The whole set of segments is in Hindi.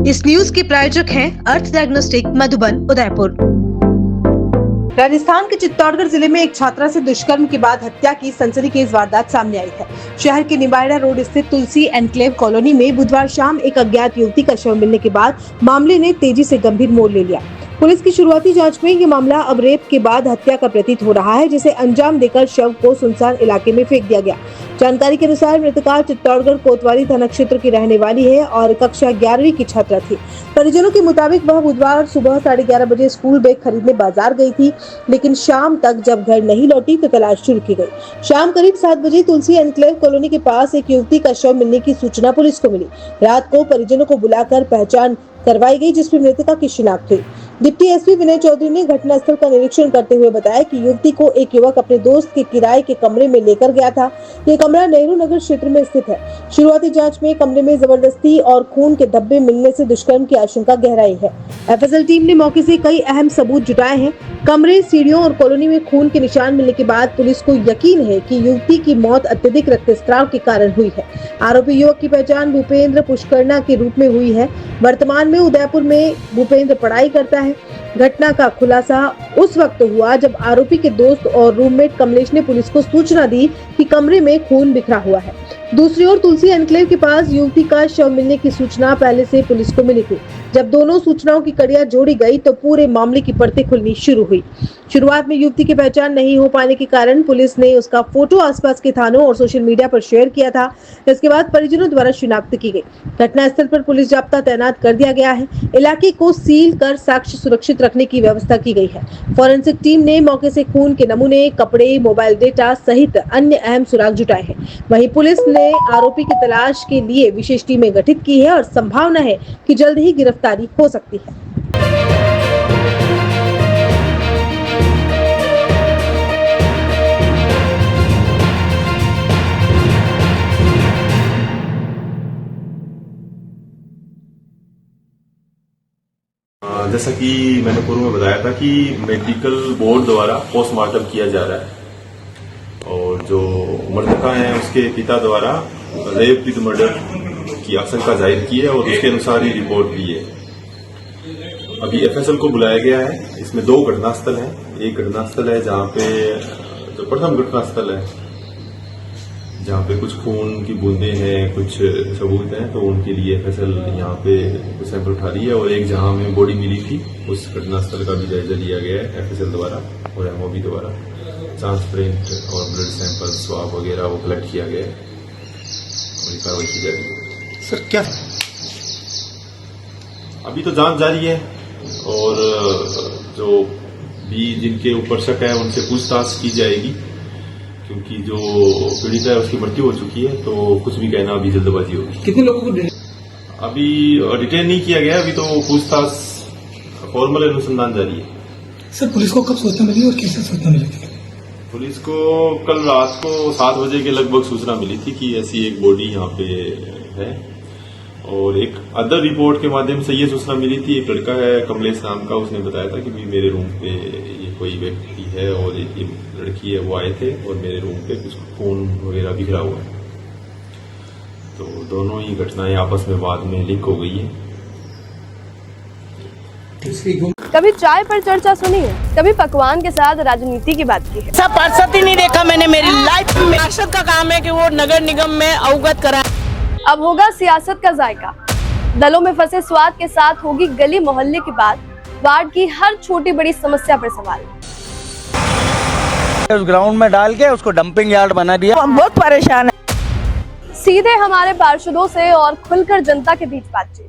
इस न्यूज के प्रायोजक हैं अर्थ डायग्नोस्टिक मधुबन उदयपुर। राजस्थान के चित्तौड़गढ़ जिले में एक छात्रा से दुष्कर्म के बाद हत्या की सनसनीखेज वारदात सामने आई है। शहर के निबाड़ा रोड स्थित तुलसी एनक्लेव कॉलोनी में बुधवार शाम एक अज्ञात युवती का शव मिलने के बाद मामले ने तेजी से गंभीर मोड़ ले लिया। पुलिस की शुरुआती जांच में ये मामला अब रेप के बाद हत्या का प्रतीत हो रहा है, जिसे अंजाम देकर शव को सुनसान इलाके में फेंक दिया गया। जानकारी के अनुसार मृतका चित्तौड़गढ़ कोतवाली थाना क्षेत्र की रहने वाली है और कक्षा 11वीं की छात्रा थी। परिजनों के मुताबिक वह बुधवार सुबह 11:30 बजे स्कूल बैग खरीदने बाजार गई थी, लेकिन शाम तक जब घर नहीं लौटी तो तलाश शुरू की गई। शाम करीब 7 बजे तुलसी एनक्लेव कॉलोनी के पास एक युवती का शव मिलने की सूचना पुलिस को मिली। रात को परिजनों को बुलाकर पहचान करवाई गई, जिसमें मृतका की शिनाख्त हुई। डिप्टी एसपी विनय चौधरी ने घटनास्थल का निरीक्षण करते हुए बताया कि युवती को एक युवक अपने दोस्त के किराए के कमरे में लेकर गया था। ये कमरा नेहरू नगर क्षेत्र में स्थित है। शुरुआती जांच में कमरे में जबरदस्ती और खून के धब्बे मिलने से दुष्कर्म की आशंका गहराई है। एफएसएल टीम ने मौके से कई अहम सबूत जुटाए हैं। कमरे, सीढ़ियों और कॉलोनी में खून के निशान मिलने के बाद पुलिस को यकीन है कि युवती की मौत अत्यधिक रक्तस्राव के कारण हुई है। आरोपी युवक की पहचान भूपेंद्र पुष्करना के रूप में हुई है। वर्तमान में उदयपुर में भूपेंद्र पढ़ाई करता है। घटना का खुलासा उस वक्त हुआ जब आरोपी के दोस्त और रूममेट कमलेश ने पुलिस को सूचना दी कि कमरे में खून बिखरा हुआ है। दूसरी ओर तुलसी एनक्लेव के पास युवती का शव मिलने की सूचना पहले से पुलिस को मिली थी। जब दोनों सूचनाओं की कड़ियां जोड़ी गई तो पूरे मामले की परतें खुलनी शुरू हुई। शुरुआत में युवती की पहचान नहीं हो पाने के कारण पुलिस ने उसका फोटो आसपास के थानों और सोशल मीडिया पर शेयर किया था। इसके बाद परिजनों द्वारा शिनाख्त की गई। घटनास्थल पर पुलिस जाब्ता तैनात कर दिया गया है। इलाके को सील कर साक्ष्य सुरक्षित रखने की व्यवस्था की गई है। फॉरेंसिक टीम ने मौके से खून के नमूने, कपड़े, मोबाइल डेटा सहित अन्य अहम सुराग जुटाए हैं। वहीं पुलिस ने आरोपी की तलाश के लिए विशेष टीमें गठित की है और संभावना है कि जल्द ही गिरफ्तारी हो सकती है। जैसा कि मैंने पूर्व में बताया था कि मेडिकल बोर्ड द्वारा पोस्टमार्टम किया जा रहा है और जो मृतका है उसके पिता द्वारा रेप विद मर्डर की आशंका जाहिर की है और उसके अनुसार ही रिपोर्ट दी है। अभी एफएसएल को बुलाया गया है। इसमें 2 घटनास्थल हैं। एक घटनास्थल है जहां पे जो प्रथम घटनास्थल है जहां पे कुछ खून की बूंदें हैं, कुछ सबूत हैं, तो उनके लिए एफएसएल यहाँ पे सैंपल उठा रही है और एक जहां में बॉडी मिली थी उस घटनास्थल का भी जायजा लिया गया है एफएसएल द्वारा और एमओबी द्वारा। ट्रांसपेरेंट और ब्लड सैंपल, स्वाब वगैरह वो कलेक्ट किया गया है और कार्रवाई की जा रही है। सर क्या अभी तो जांच जारी है और जो भी जिनके ऊपर शक है उनसे पूछताछ की जाएगी, क्योंकि जो पीड़िता है उसकी मृत्यु हो चुकी है, तो कुछ भी कहना अभी जल्दबाजी होगी। कितने लोगों को अभी डिटेन नहीं किया गया, अभी तो पूछताछ फॉर्मल अनुसंधान जारी है। सर पुलिस को कब सूचना मिली और कैसे सूचना मिली थी? पुलिस को कल रात को 7 बजे के लगभग सूचना मिली थी कि ऐसी एक बॉडी यहाँ पे है और एक अदर रिपोर्ट के माध्यम से ये सूचना मिली थी। एक लड़का है कमलेश नाम का, उसने बताया था कि मेरे रूम पे ये कोई व्यक्ति है और एक लड़की है, वो आए थे और मेरे रूम पे कुछ खून वगैरह बिखरा हुआ है। तो दोनों ही घटनाएं आपस में बाद में लिंक हो गई है। कभी चाय पर चर्चा सुनी है, कभी पकवान के साथ राजनीति की बात की है। सब पार्षद ही नहीं देखा मैंने मेरी लाइफ में। पार्षद का काम है कि वो नगर निगम में अवगत कराए। अब होगा सियासत का जायका। दलों में फंसे स्वाद के साथ होगी गली मोहल्ले की बात। वार्ड की हर छोटी बड़ी समस्या पर सवाल। उस ग्राउंड में डाल के उसको डंपिंग यार्ड बना दिया। हम बहुत परेशान है। सीधे हमारे पार्षदों से और खुलकर जनता के बीच बातचीत।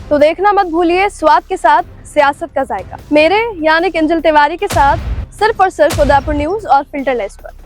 तो देखना मत भूलिए स्वाद के साथ सियासत का जायका, मेरे यानी किंजल तिवारी के साथ, सिर्फ और सिर्फ उदयपुर न्यूज और फिल्टरलेस पर।